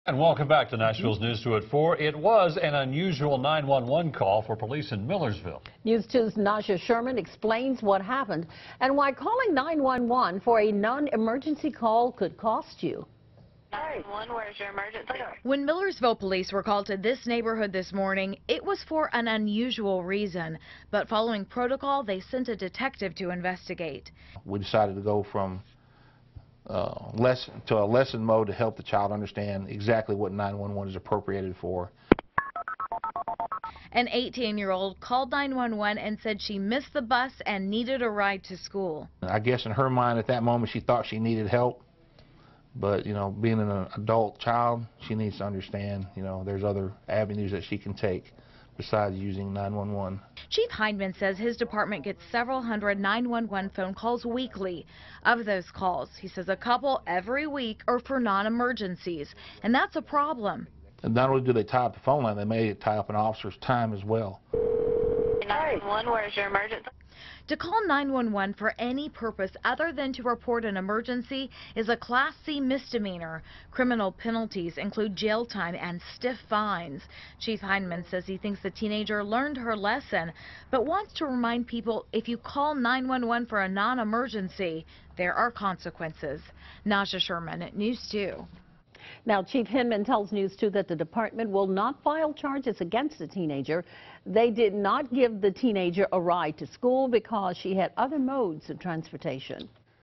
And welcome back to Nashville's News 2 at 4. It was an unusual 911 call for police in Millersville. News 2's Nasha Sherman explains what happened and why calling 911 for a non-emergency call could cost you. 911, where's your emergency? When Millersville police were called to this neighborhood this morning, it was for an unusual reason. But following protocol, they sent a detective to investigate. We decided to go from a lesson mode to help the child understand exactly what 911 is appropriated for. An 18-year-old called 911 and said she missed the bus and needed a ride to school. I guess in her mind at that moment she thought she needed help, but being an adult child, she needs to understand there's other avenues that she can take besides using 911. Chief Hindman says his department gets several hundred 911 phone calls weekly. Of those calls, he says a couple every week are for non-emergencies, and that's a problem. And not only do they tie up the phone line, they may tie up an officer's time as well. 911, where's your emergency? To call 911 for any purpose other than to report an emergency is a Class C misdemeanor. Criminal penalties include jail time and stiff fines. Chief Hindman says he thinks the teenager learned her lesson, but wants to remind people if you call 911 for a non-emergency, there are consequences. Nasha Sherman, News 2. Now, Chief Hindman tells News 2 that the department will not file charges against the teenager. They did not give the teenager a ride to school because she had other modes of transportation.